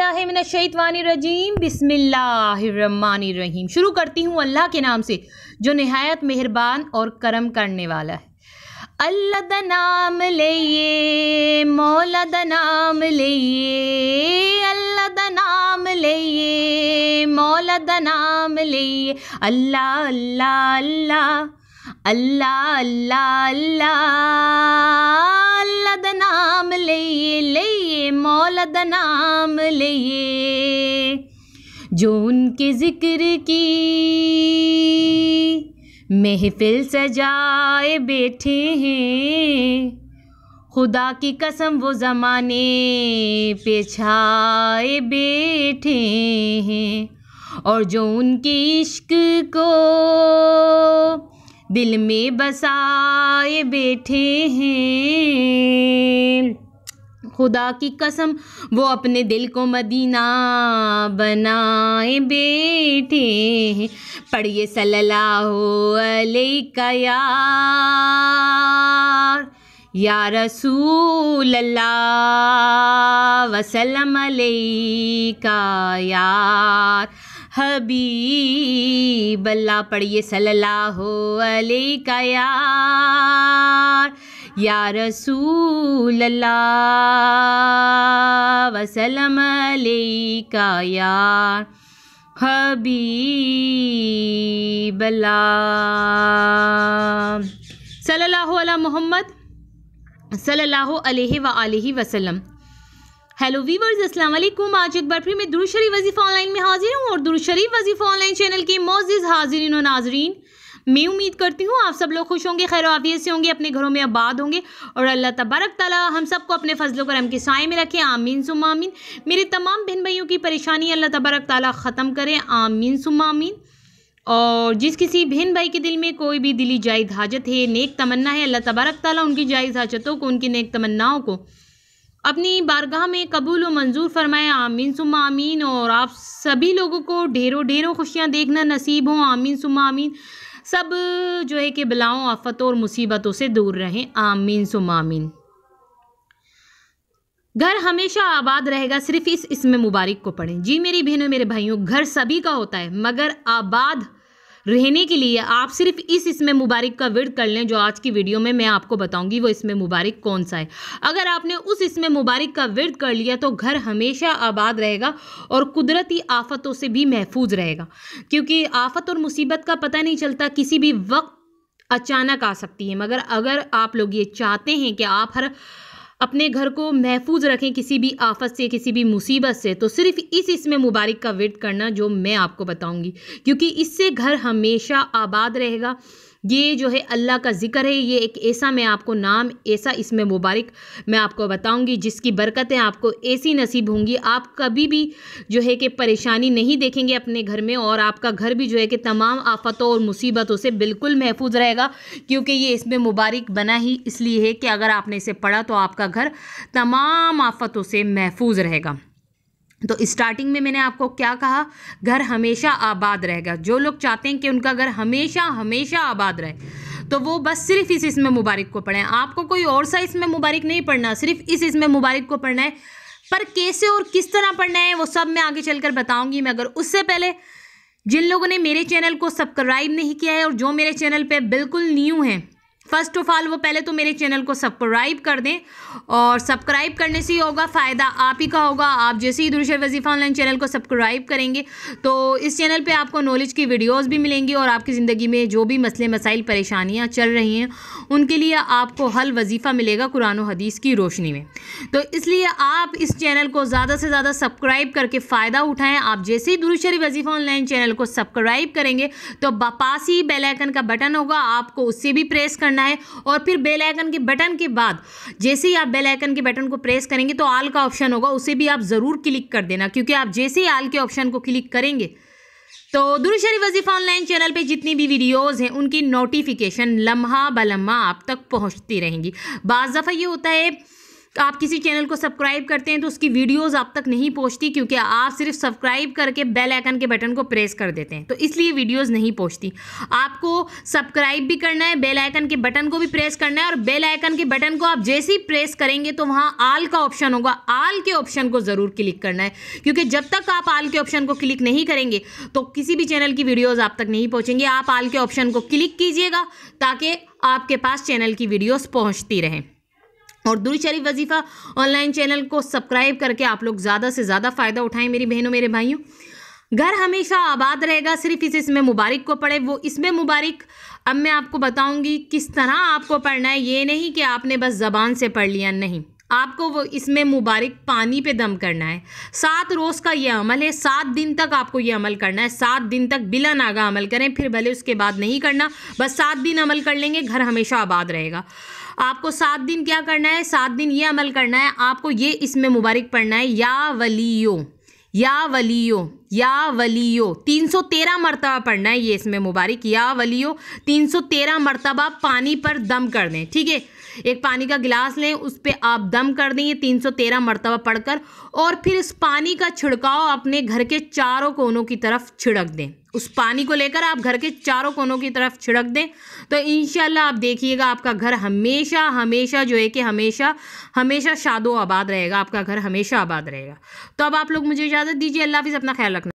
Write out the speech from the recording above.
औज़ुबिल्लाहिमिनश्शैतानिर्रजीम बिस्मिल्लाहिर्रहमानिर्रहीम। शुरू करती हूँ अल्लाह के नाम से जो निहायत मेहरबान और करम करने वाला है। अल्लाह दा नाम लइए, मौला दा नाम लइए, अल्लाह दा नाम लइए, मौला दा नाम लइए। अल्लाह अल्लाह अल्लाह अल्लाह अल्लाह अल्लाह, अल्लाह दा नाम लइए लइए, मौला दा नाम लइए। जो उनके ज़िक्र की महफिल सजाए बैठे हैं, खुदा की कसम वो ज़माने पे छाए बैठे हैं। और जो उनके इश्क को दिल में बसाए बैठे हैं, खुदा की कसम वो अपने दिल को मदीना बनाए बैठे हैं। पढ़िए सल्लल्लाहु अलैका या रसूल अल्लाह वसल्लम अलैका यार हबीब अल्लाह। पढ़िए सल्लल्लाहु अलैका या रसूल अल्लाह वसल्लम अलैका या हबीब अल्लाह। सल्लल्लाहु अला मोहम्मद सल्लल्लाहु अलैहि व आलिहि वसल्लम। हेलो वीवर्स, अस्सलाम वालेकुम। आज एक बार फिर मैं दुरूद शरीफ वजीफ़ा ऑनलाइन में हाजिर हूँ और दुरूद शरीफ वजीफ़ा ऑनलाइन चैनल के मोअज़्ज़िज़ हाज़िरीन और नाज़रीन, मैं उम्मीद करती हूँ आप सब लोग खुश होंगे, खैर आफियत से होंगे, अपने घरों में आबाद होंगे और अल्लाह तबारक ताला हम सबको अपने फजल करम के साए में रखें। आमीन सुम्मा आमीन। मेरे तमाम बहन भाइयों की परेशानी अल्लाह तबारक ताला ख़त्म करें। आमीन सुम्मा आमीन। और जिस किसी बहन भाई के दिल में कोई भी दिली जायज़ हाजत है, नेक तमन्ना है, अल्लाह तबारक ताला उनकी जायज़ हाजतों को, उनकी नेक तमन्नाओं को अपनी बारगाह में कबूल व मंजूर फरमाए। आमीन सुम्मा आमीन। और आप सभी लोगों को ढेरों ढेरों खुशियाँ देखना नसीब हो। आमीन सुम्मा आमीन। सब जो है कि बलाओं, आफतों और मुसीबतों से दूर रहें। आमीन सुम्मा आमीन। घर हमेशा आबाद रहेगा, सिर्फ इस इसमें मुबारक को पढ़ें। जी मेरी बहनों मेरे भाइयों, घर सभी का होता है, मगर आबाद रहने के लिए आप सिर्फ इस इसमें मुबारक का विर्द कर लें। जो आज की वीडियो में मैं आपको बताऊंगी वो इसमें मुबारक कौन सा है। अगर आपने उस इसमें मुबारक का विर्द कर लिया तो घर हमेशा आबाद रहेगा और कुदरती आफतों से भी महफूज रहेगा, क्योंकि आफत और मुसीबत का पता नहीं चलता, किसी भी वक्त अचानक आ सकती है। मगर अगर आप लोग ये चाहते हैं कि आप हर अपने घर को महफूज रखें किसी भी आफत से, किसी भी मुसीबत से, तो सिर्फ इस इसमें मुबारक का विर्द करना जो मैं आपको बताऊंगी, क्योंकि इससे घर हमेशा आबाद रहेगा। ये जो है अल्लाह का ज़िक्र है, ये एक ऐसा मैं आपको नाम, ऐसा इसमें मुबारक मैं आपको बताऊंगी जिसकी बरकतें आपको ऐसी नसीब होंगी, आप कभी भी जो है कि परेशानी नहीं देखेंगे अपने घर में, और आपका घर भी जो है कि तमाम आफतों और मुसीबतों से बिल्कुल महफूज रहेगा। क्योंकि ये इसमें मुबारक बना ही इसलिए है कि अगर आपने इसे पढ़ा तो आपका घर तमाम आफतों से महफूज रहेगा। तो स्टार्टिंग में मैंने आपको क्या कहा, घर हमेशा आबाद रहेगा। जो लोग चाहते हैं कि उनका घर हमेशा हमेशा आबाद रहे तो वो बस सिर्फ इस इसमें मुबारक को पढ़ें। आपको कोई और सा इसमें मुबारक नहीं पढ़ना, सिर्फ इस इसमें मुबारक को पढ़ना है। पर कैसे और किस तरह पढ़ना है वो सब मैं आगे चलकर बताऊंगी। मगर उससे पहले जिन लोगों ने मेरे चैनल को सब्सक्राइब नहीं किया है और जो मेरे चैनल पर बिल्कुल न्यू हैं, फर्स्ट ऑफ ऑल वो पहले तो मेरे चैनल को सब्सक्राइब कर दें। और सब्सक्राइब करने से ही होगा, फ़ायदा आप ही का होगा। आप जैसे ही दुरूद शरीफ वजीफ़ा ऑनलाइन चैनल को सब्सक्राइब करेंगे तो इस चैनल पे आपको नॉलेज की वीडियोस भी मिलेंगी और आपकी ज़िंदगी में जो भी मसले मसाइल परेशानियां चल रही हैं उनके लिए आपको हल वजीफ़ा मिलेगा कुरान और हदीस की रोशनी में। तो इसलिए आप इस चैनल को ज़्यादा से ज़्यादा सब्सक्राइब करके फ़ायदा उठाएँ। आप जैसे ही दुरूद शरीफ वजीफ़ा ऑनलाइन चैनल को सब्सक्राइब करेंगे तो पास ही बेल आइकन का बटन होगा, आपको उससे भी प्रेस करना है। और फिर बेल आइकन के बटन के बाद जैसे ही आप बेल आइकन के बटन को प्रेस करेंगे तो ऑल का ऑप्शन होगा, उसे भी आप ज़रूर क्लिक कर देना, क्योंकि आप जैसे ही ऑल के ऑप्शन को क्लिक करेंगे तो दुरूद शरीफ वजीफ़ा ऑनलाइन चैनल पे जितनी भी वीडियोस हैं उनकी नोटिफिकेशन लम्हा ब लम्हा आप तक पहुंचती रहेंगी। बाज़ दफ़ा ये होता है आप किसी चैनल को सब्सक्राइब करते हैं तो उसकी वीडियोस आप तक नहीं पहुंचती, क्योंकि आप सिर्फ सब्सक्राइब करके बेल आइकन के बटन को प्रेस कर देते हैं, तो इसलिए वीडियोस नहीं पहुंचती। आपको सब्सक्राइब भी करना है, बेल आइकन के बटन को भी प्रेस करना है, और बेल आइकन के बटन को आप जैसे ही प्रेस करेंगे तो वहाँ आल का ऑप्शन होगा, आल के ऑप्शन को ज़रूर क्लिक करना है, क्योंकि जब तक आप आल के ऑप्शन को क्लिक नहीं करेंगे तो किसी भी चैनल की वीडियोज़ आप तक नहीं पहुँचेंगी। आप आल के ऑप्शन को क्लिक कीजिएगा ताकि आपके पास चैनल की वीडियोज़ पहुँचती रहें। और दुरूद शरीफ वजीफ़ा ऑनलाइन चैनल को सब्सक्राइब करके आप लोग ज़्यादा से ज़्यादा फ़ायदा उठाएं मेरी बहनों मेरे भाइयों। घर हमेशा आबाद रहेगा, सिर्फ इस इसमें मुबारक को पढ़े। वो इसमें मुबारक अब मैं आपको बताऊंगी किस तरह आपको पढ़ना है। ये नहीं कि आपने बस ज़बान से पढ़ लिया, नहीं, आपको वो इसमें मुबारक पानी पे दम करना है। 7 रोज़ का ये अमल है, 7 दिन तक आपको ये अमल करना है। 7 दिन तक बिला नागा अमल करें, फिर भले उसके बाद नहीं करना, बस 7 दिन अमल कर लेंगे, घर हमेशा आबाद रहेगा। आपको 7 दिन क्या करना है, 7 दिन ये अमल करना है, आपको ये इसमें मुबारक पढ़ना है, या वलियो या वलियो या वलियो 313 मरतबा पढ़ना है ये इसमें मुबारक, या वलियो 313 मरतबा पानी पर दम कर दें। ठीक है, एक पानी का गिलास लें, उस पर आप दम कर दें 313 मरतबा पढ़कर, और फिर इस पानी का छिड़काव अपने घर के चारों कोनों की तरफ छिड़क दें। उस पानी को लेकर आप घर के चारों कोनों की तरफ छिड़क दें, तो इंशाल्लाह आप देखिएगा आपका घर हमेशा हमेशा जो है कि हमेशा हमेशा शादो आबाद रहेगा, आपका घर हमेशा आबाद रहेगा। तो अब आप लोग मुझे इजाज़त दीजिए, अल्लाह हाफ़िज़, अपना ख्याल रखना।